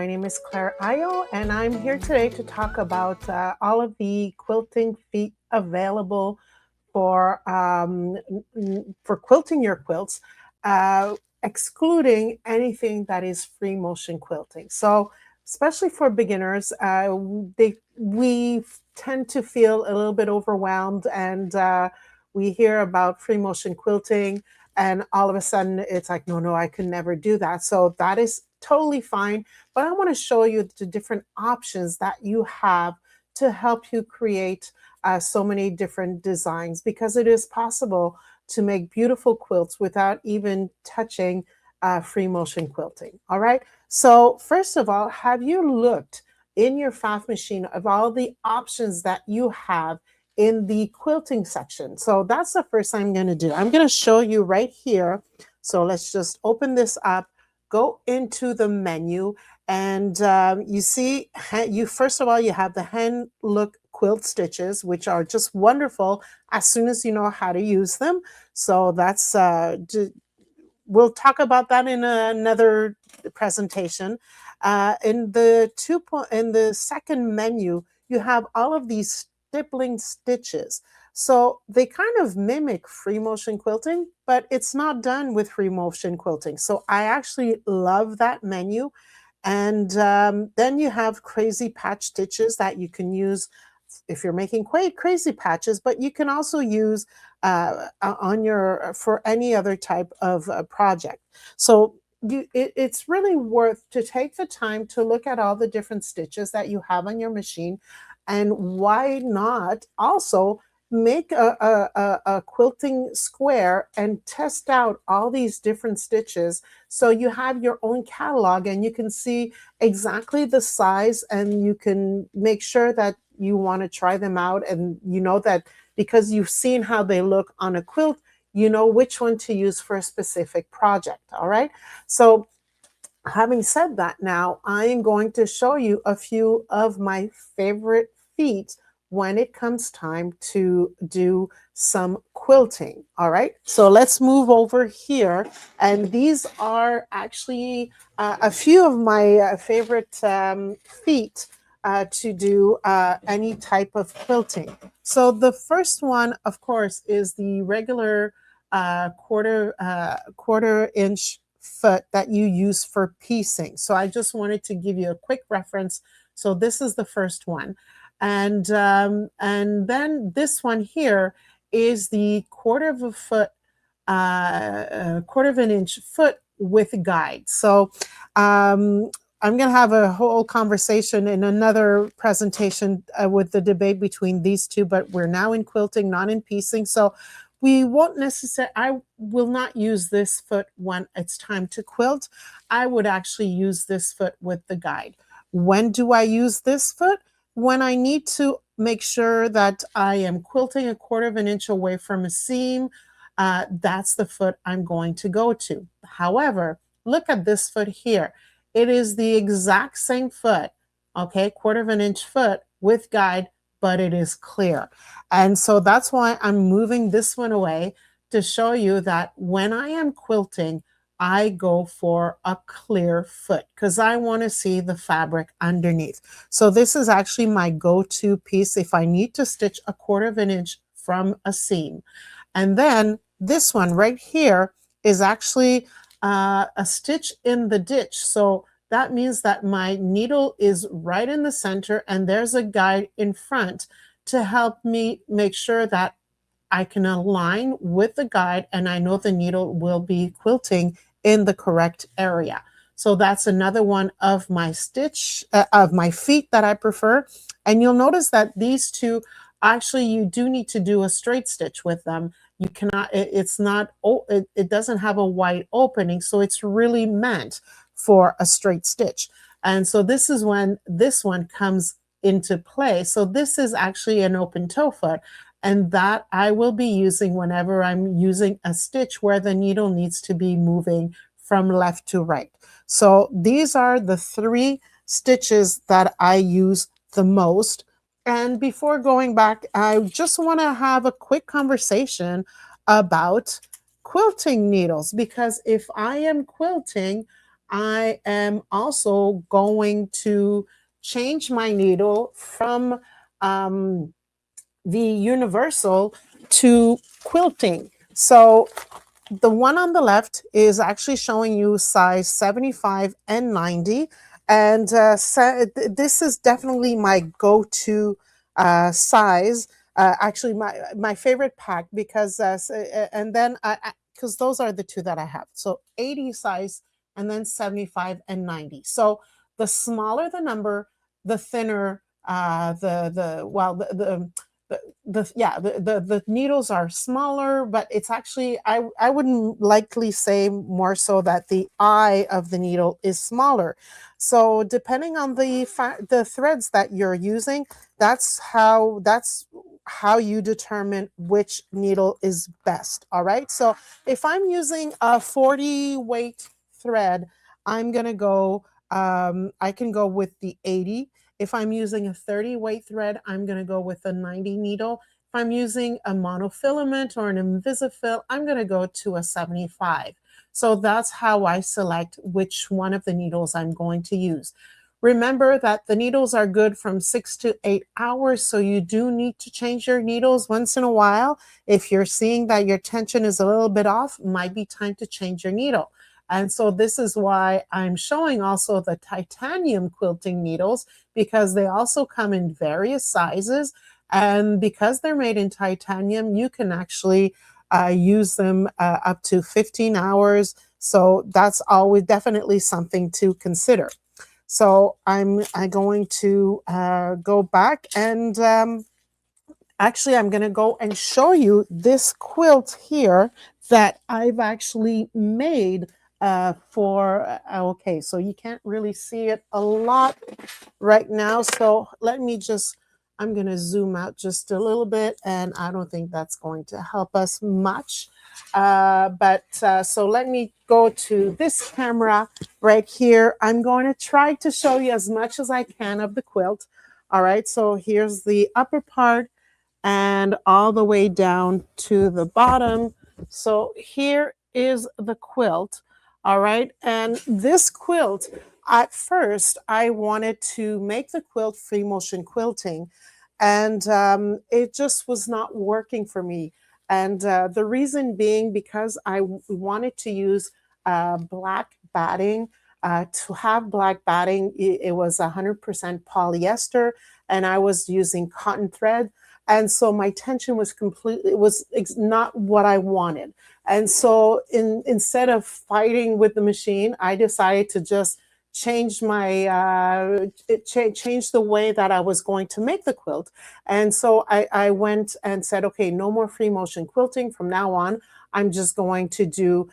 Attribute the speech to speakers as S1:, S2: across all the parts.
S1: My name is Claire Haillot, and I'm here today to talk about all of the quilting feet available for quilting your quilts, excluding anything that is free motion quilting. So, especially for beginners, we tend to feel a little bit overwhelmed, and we hear about free motion quilting, and all of a sudden it's like, no, I can never do that. So that is totally fine. But I want to show you the different options that you have to help you create so many different designs, because it is possible to make beautiful quilts without even touching free motion quilting. All right. So first of all, have you looked in your PFAFF machine of all the options that you have in the quilting section? So that's the first thing I'm going to do. I'm going to show you right here. So let's just open this up, go into the menu, and you see, first of all, you have the hand look quilt stitches, which are just wonderful as soon as you know how to use them. So that's we'll talk about that in another presentation. In the second menu, you have all of these stippling stitches. So they kind of mimic free motion quilting, but it's not done with free motion quilting. So I actually love that menu. And then you have crazy patch stitches that you can use if you're making crazy patches, but you can also use for any other type of project. So it's really worth to take the time to look at all the different stitches that you have on your machine, and why not also make a quilting square and test out all these different stitches, so you have your own catalog and you can see exactly the size, and you can make sure that you want to try them out, and you know that because you've seen how they look on a quilt, you know which one to use for a specific project. All right. So having said that, now I am going to show you a few of my favorite feet when it comes time to do some quilting. All right, so let's move over here. And these are actually a few of my favorite feet to do any type of quilting. So the first one, of course, is the regular quarter inch foot that you use for piecing. So I just wanted to give you a quick reference. So this is the first one. And then this one here is the quarter of an inch foot with guide. So I'm going to have a whole conversation in another presentation with the debate between these two, but we're now in quilting, not in piecing. So we won't necessarily, I will not use this foot when it's time to quilt. I would actually use this foot with the guide. When do I use this foot? When I need to make sure that I am quilting a quarter of an inch away from a seam, that's the foot I'm going to go to. However, look at this foot here. It is the exact same foot, okay, quarter of an inch foot with guide, but it is clear. And so that's why I'm moving this one away, to show you that when I am quilting, I go for a clear foot because I want to see the fabric underneath. So this is actually my go-to piece if I need to stitch a quarter of an inch from a seam. And then this one right here is actually a stitch in the ditch. So that means that my needle is right in the center and there's a guide in front to help me make sure that I can align with the guide and I know the needle will be quilting in the correct area. So that's another one of my of my feet that I prefer. And you'll notice that these two, actually you do need to do a straight stitch with them. You cannot, it doesn't have a wide opening, so it's really meant for a straight stitch. And so this is when this one comes into play. So this is actually an open toe foot, and that I will be using whenever I'm using a stitch where the needle needs to be moving from left to right. So these are the three stitches that I use the most. And before going back, I just want to have a quick conversation about quilting needles, because if I am quilting, I am also going to change my needle from um, the universal to quilting. So the one on the left is actually showing you size 75 and 90. And this is definitely my go-to size. Actually, my favorite pack because, and then because those are the two that I have. So 80 size and then 75 and 90. So the smaller the number, the thinner the needles are smaller, but it's actually I wouldn't likely say more so that the eye of the needle is smaller. So depending on the threads that you're using, that's how you determine which needle is best. All right. So if I'm using a 40 weight thread, I'm gonna go. I can go with the 80. If I'm using a 30 weight thread, I'm going to go with a 90 needle. If I'm using a monofilament or an Invisifil, I'm going to go to a 75. So that's how I select which one of the needles I'm going to use. Remember that the needles are good from 6 to 8 hours, so you do need to change your needles once in a while. If you're seeing that your tension is a little bit off, it might be time to change your needle. And so this is why I'm showing also the titanium quilting needles, because they also come in various sizes. And because they're made in titanium, you can actually use them up to 15 hours. So that's always definitely something to consider. So I'm going to go back and actually I'm going to go and show you this quilt here that I've actually made okay, so you can't really see it a lot right now. So I'm going to zoom out just a little bit, and I don't think that's going to help us much. So let me go to this camera right here. I'm going to try to show you as much as I can of the quilt. All right, so here's the upper part and all the way down to the bottom. So here is the quilt. All right. And this quilt, at first, I wanted to make the quilt free motion quilting, and it just was not working for me. And the reason being because I wanted to use black batting. To have black batting, it was 100% polyester, and I was using cotton thread. And so my tension was completely, it was not what I wanted. And so instead of fighting with the machine, I decided to just change change the way that I was going to make the quilt. And so I went and said, okay, no more free motion quilting from now on. I'm just going to do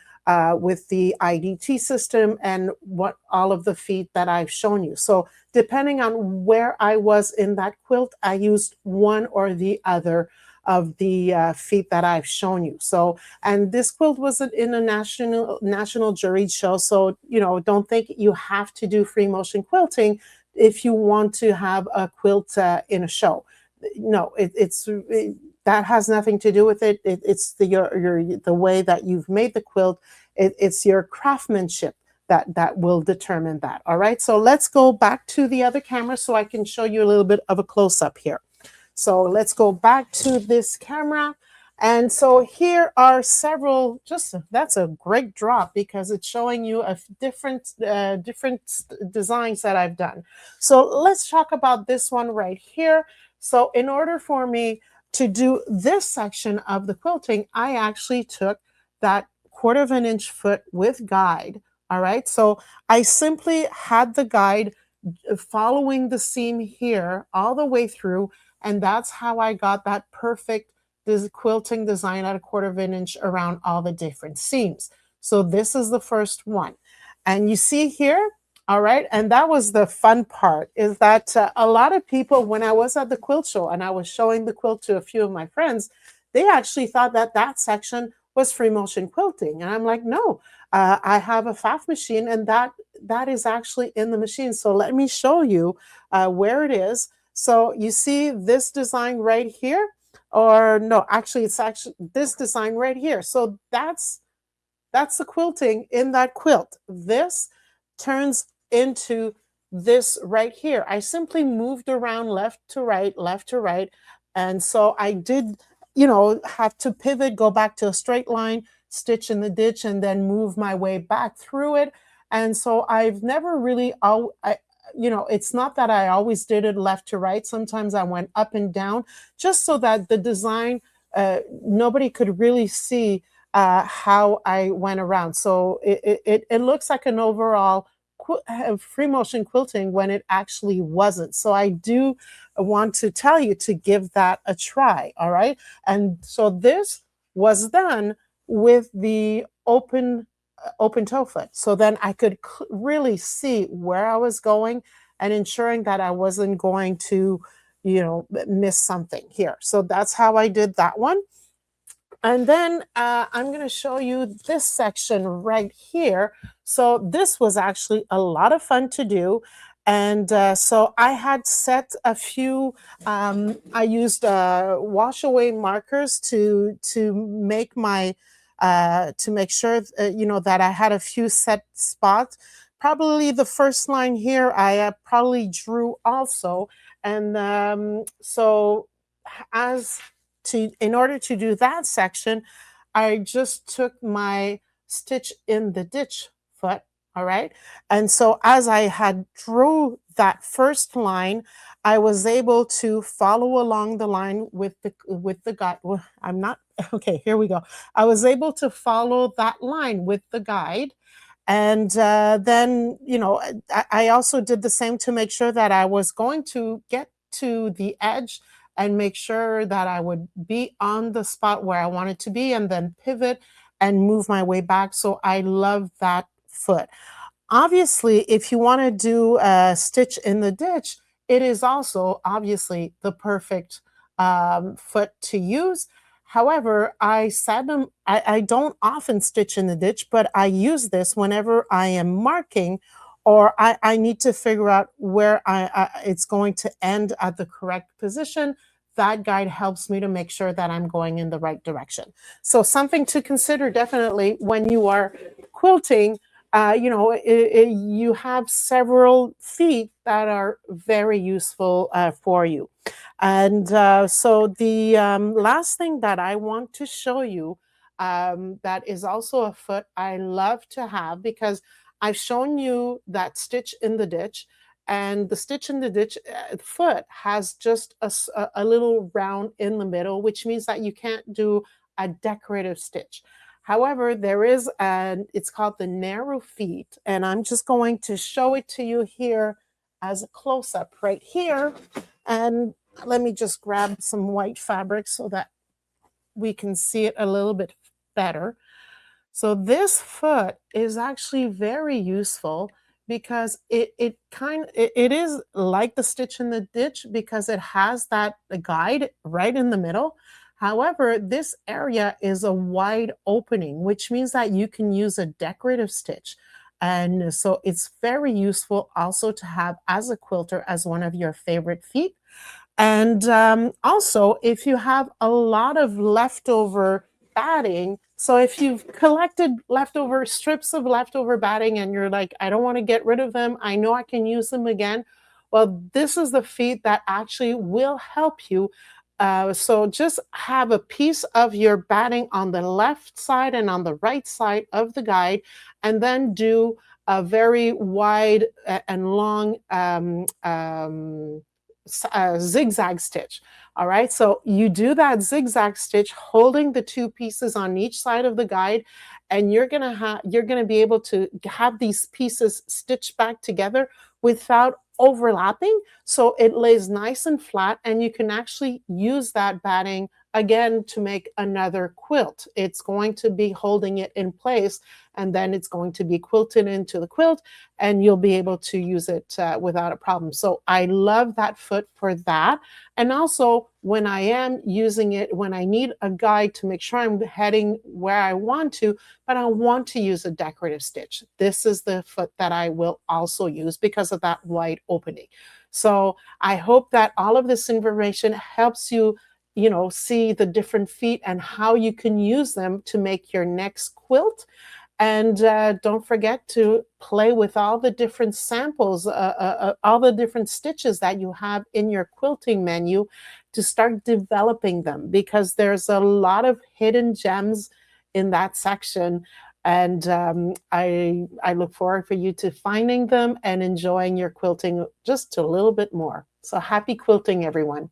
S1: with the IDT system and what all of the feet that I've shown you. So depending on where I was in that quilt, I used one or the other of the feet that I've shown you. So, and this quilt was in a national juried show. So, don't think you have to do free motion quilting if you want to have a quilt in a show. No, that has nothing to do with it. It's the way that you've made the quilt. It's your craftsmanship that will determine that. All right, so let's go back to the other camera so I can show you a little bit of a close-up here. So let's go back to this camera. And so here are several, that's a great drop because it's showing you a different designs that I've done. So let's talk about this one right here. So in order for me to do this section of the quilting, I actually took that 1/4 inch foot with guide. All right, so I simply had the guide following the seam here all the way through, and that's how I got that perfect quilting design at 1/4 inch around all the different seams. So this is the first one. And you see here, all right, and that was the fun part, is that a lot of people, when I was at the quilt show and I was showing the quilt to a few of my friends, they actually thought that section was free motion quilting. And I'm like, no, I have a PFAFF machine, and that is actually in the machine. So let me show you where it is. So you see this design right here, or no, actually it's actually this design right here. So that's the quilting in that quilt. This turns into this right here. I simply moved around left to right. And so I did, have to pivot, go back to a straight line, stitch in the ditch, and then move my way back through it. And so I've never really, it's not that I always did it left to right. Sometimes I went up and down just so that the design, nobody could really see how I went around. So it looks like an overall free motion quilting when it actually wasn't. So I do want to tell you to give that a try. All right. And so this was done with the open toe foot. So then I could really see where I was going and ensuring that I wasn't going to, miss something here. So that's how I did that one. And then I'm going to show you this section right here. So this was actually a lot of fun to do. And so I had set a few, I used wash away markers to make my, to make sure, that I had a few set spots. Probably the first line here, I probably drew also. And so in order to do that section, I just took my stitch in the ditch foot, all right? And so as I had drew that first line, I was able to follow along the line with the guide. Well, I'm not, okay, here we go. I was able to follow that line with the guide. And then, I also did the same to make sure that I was going to get to the edge and make sure that I would be on the spot where I wanted to be and then pivot and move my way back. So I love that foot. Obviously, if you want to do a stitch in the ditch, it is also obviously the perfect foot to use. However, I don't often stitch in the ditch, but I use this whenever I am marking or I need to figure out where it's going to end at the correct position. That guide helps me to make sure that I'm going in the right direction. So something to consider definitely when you are quilting. You have several feet that are very useful for you. And so the last thing that I want to show you that is also a foot I love to have, because I've shown you that stitch in the ditch, and the stitch in the ditch foot has just a little round in the middle, which means that you can't do a decorative stitch. However, there is it's called the narrow feet, and I'm just going to show it to you here as a close-up right here. And let me just grab some white fabric so that we can see it a little bit better. So this foot is actually very useful because it is like the stitch in the ditch because it has that guide right in the middle. However, this area is a wide opening, which means that you can use a decorative stitch. And so it's very useful also to have as a quilter as one of your favorite feet. And also, if you have a lot of leftover batting, so if you've collected leftover strips of leftover batting and you're like, I don't want to get rid of them, I know I can use them again. Well, this is the feet that actually will help you. So just have a piece of your batting on the left side and on the right side of the guide, and then do a very wide and long zigzag stitch. All right, so you do that zigzag stitch holding the two pieces on each side of the guide, and you're gonna be able to have these pieces stitched back together without overlapping, so it lays nice and flat, and you can actually use that batting again to make another quilt. It's going to be holding it in place, and then it's going to be quilted into the quilt, and you'll be able to use it without a problem. So I love that foot for that. And also when I am using it, when I need a guide to make sure I'm heading where I want to, but I want to use a decorative stitch, this is the foot that I will also use because of that wide opening. So I hope that all of this information helps you, see the different feet and how you can use them to make your next quilt. And don't forget to play with all the different samples, all the different stitches that you have in your quilting menu to start developing them, because there's a lot of hidden gems in that section. And I look forward for you to finding them and enjoying your quilting just a little bit more. So happy quilting, everyone.